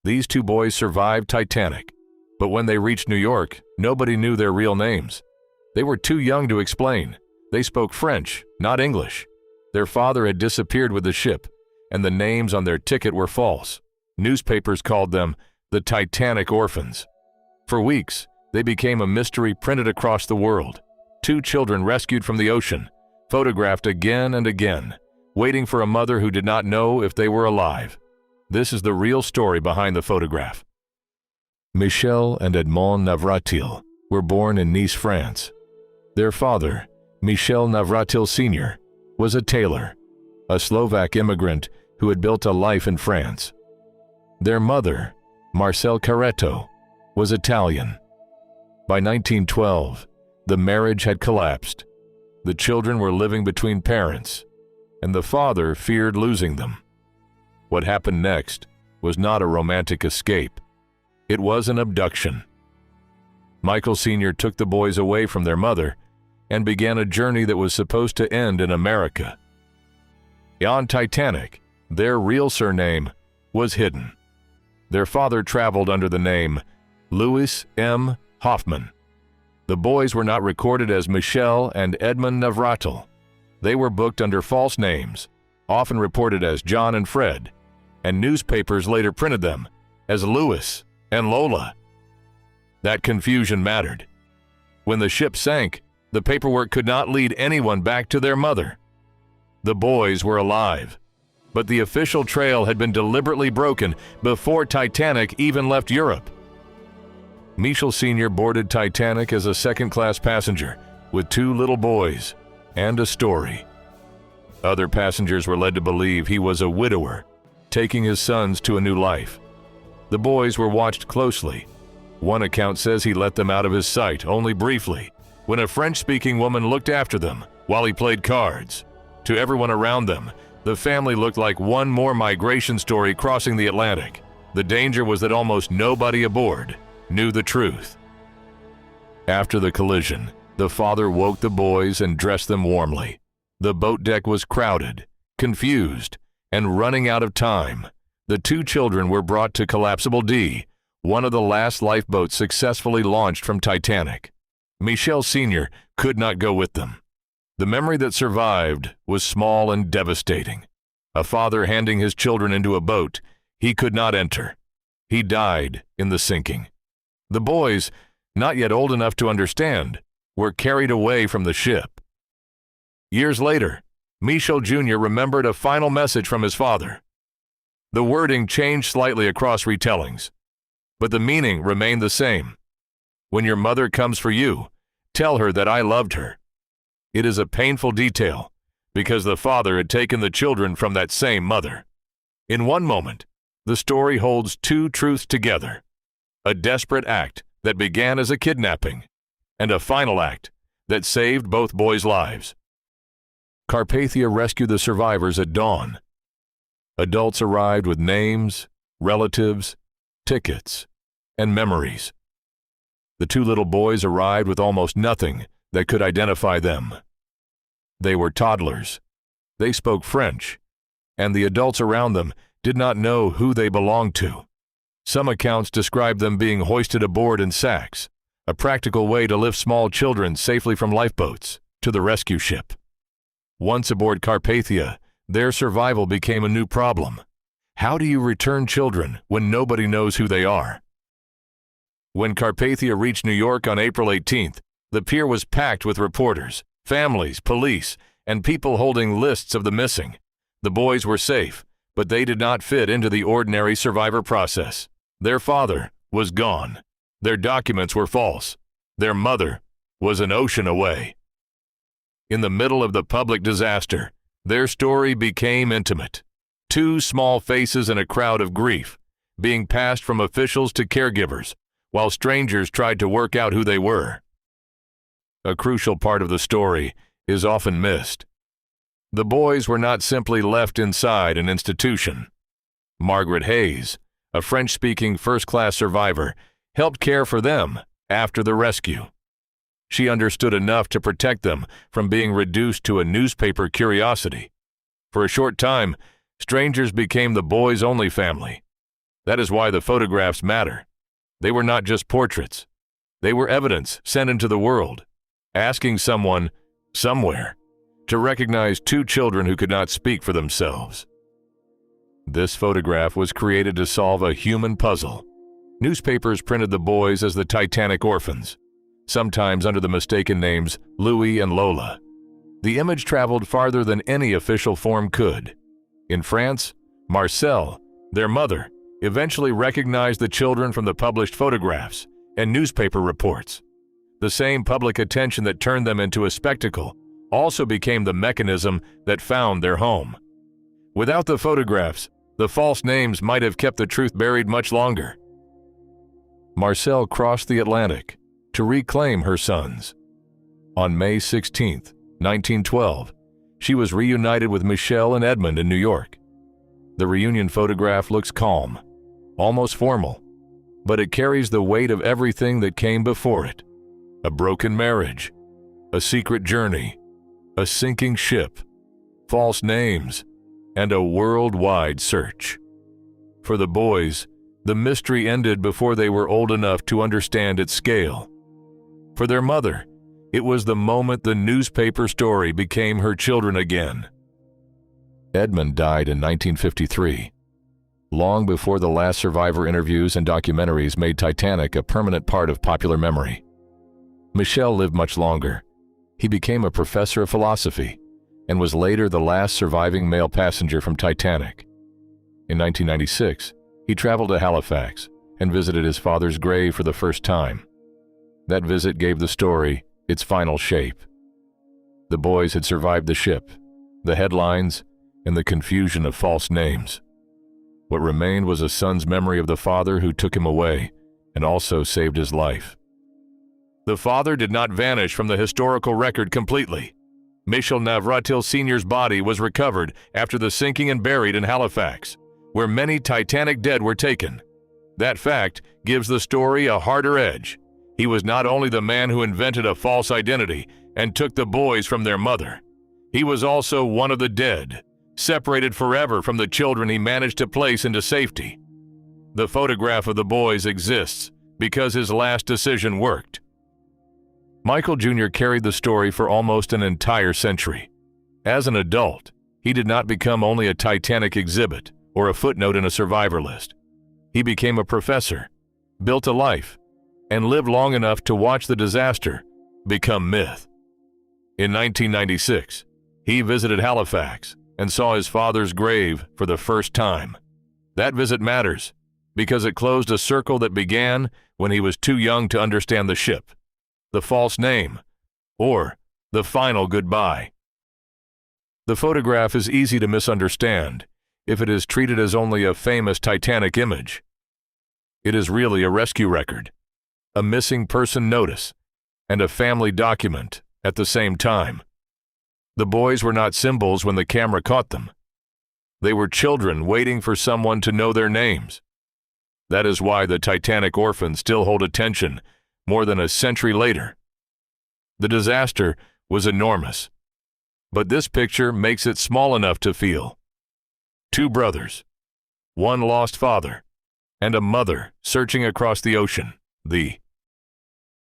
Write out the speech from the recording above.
These two boys survived Titanic, but when they reached New York, nobody knew their real names. They were too young to explain. They spoke French, not English. Their father had disappeared with the ship, and the names on their ticket were false. Newspapers called them the Titanic Orphans. For weeks, they became a mystery printed across the world. Two children rescued from the ocean, photographed again and again, waiting for a mother who did not know if they were alive. This is the real story behind the photograph. Michel and Edmond Navratil were born in Nice, France. Their father, Michel Navratil Sr., was a tailor, a Slovak immigrant who had built a life in France. Their mother, Marcel Carretto, was Italian. By 1912, the marriage had collapsed. The children were living between parents, and the father feared losing them. What happened next was not a romantic escape. It was an abduction. Michael Sr. took the boys away from their mother and began a journey that was supposed to end in America. On Titanic, their real surname was hidden. Their father traveled under the name Louis M. Hoffman. The boys were not recorded as Michel and Edmond Navratil. They were booked under false names, often reported as John and Fred, and newspapers later printed them as Louis and Lola. That confusion mattered. When the ship sank, the paperwork could not lead anyone back to their mother. The boys were alive, but the official trail had been deliberately broken before Titanic even left Europe. Michel Sr. boarded Titanic as a second-class passenger with two little boys and a story. Other passengers were led to believe he was a widower, taking his sons to a new life. The boys were watched closely. One account says he let them out of his sight only briefly, when a French-speaking woman looked after them while he played cards. To everyone around them, the family looked like one more migration story crossing the Atlantic. The danger was that almost nobody aboard knew the truth. After the collision, the father woke the boys and dressed them warmly. The boat deck was crowded, confused, and running out of time. The two children were brought to Collapsible D, one of the last lifeboats successfully launched from Titanic. Michel Sr. could not go with them. The memory that survived was small and devastating. A father handing his children into a boat he could not enter. He died in the sinking. The boys, not yet old enough to understand, were carried away from the ship. Years later, Michel Jr. remembered a final message from his father. The wording changed slightly across retellings, but the meaning remained the same. When your mother comes for you, tell her that I loved her. It is a painful detail, because the father had taken the children from that same mother. In one moment, the story holds two truths together: a desperate act that began as a kidnapping, and a final act that saved both boys' lives. Carpathia rescued the survivors at dawn. Adults arrived with names, relatives, tickets, and memories. The two little boys arrived with almost nothing that could identify them. They were toddlers. They spoke French, and the adults around them did not know who they belonged to. Some accounts describe them being hoisted aboard in sacks, a practical way to lift small children safely from lifeboats to the rescue ship. Once aboard Carpathia, their survival became a new problem. How do you return children when nobody knows who they are? When Carpathia reached New York on April 18th, the pier was packed with reporters, families, police, and people holding lists of the missing. The boys were safe, but they did not fit into the ordinary survivor process. Their father was gone. Their documents were false. Their mother was an ocean away. In the middle of the public disaster, their story became intimate. Two small faces in a crowd of grief, being passed from officials to caregivers, while strangers tried to work out who they were. A crucial part of the story is often missed. The boys were not simply left inside an institution. Margaret Hayes, a French-speaking first-class survivor, helped care for them after the rescue. She understood enough to protect them from being reduced to a newspaper curiosity. For a short time, strangers became the boys' only family. That is why the photographs matter. They were not just portraits. They were evidence sent into the world, asking someone, somewhere, to recognize two children who could not speak for themselves. This photograph was created to solve a human puzzle. Newspapers printed the boys as the Titanic Orphans, sometimes under the mistaken names Louis and Lola. The image traveled farther than any official form could. In France, Marcel, their mother, eventually recognized the children from the published photographs and newspaper reports. The same public attention that turned them into a spectacle also became the mechanism that found their home. Without the photographs, the false names might have kept the truth buried much longer. Marcel crossed the Atlantic to reclaim her sons. On May 16, 1912, she was reunited with Michel and Edmond in New York. The reunion photograph looks calm, almost formal, but it carries the weight of everything that came before it. A broken marriage, a secret journey, a sinking ship, false names, and a worldwide search. For the boys, the mystery ended before they were old enough to understand its scale. For their mother, it was the moment the newspaper story became her children again. Edmond died in 1953, long before the last survivor interviews and documentaries made Titanic a permanent part of popular memory. Michel lived much longer. He became a professor of philosophy and was later the last surviving male passenger from Titanic. In 1996, he traveled to Halifax and visited his father's grave for the first time. That visit gave the story its final shape. The boys had survived the ship, the headlines, and the confusion of false names. What remained was a son's memory of the father who took him away and also saved his life. The father did not vanish from the historical record completely. Michel Navratil Sr.'s body was recovered after the sinking and buried in Halifax, where many Titanic dead were taken. That fact gives the story a harder edge. He was not only the man who invented a false identity and took the boys from their mother. He was also one of the dead, separated forever from the children he managed to place into safety. The photograph of the boys exists because his last decision worked. Michael Jr. carried the story for almost an entire century. As an adult, he did not become only a Titanic exhibit or a footnote in a survivor list. He became a professor, built a life, and lived long enough to watch the disaster become myth. In 1996, he visited Halifax and saw his father's grave for the first time. That visit matters because it closed a circle that began when he was too young to understand the ship, the false name, or the final goodbye. The photograph is easy to misunderstand if it is treated as only a famous Titanic image. It is really a rescue record, a missing person notice, and a family document at the same time. The boys were not symbols when the camera caught them. They were children waiting for someone to know their names. That is why the Titanic Orphans still hold attention more than a century later. The disaster was enormous, but this picture makes it small enough to feel. Two brothers, one lost father, and a mother searching across the ocean, the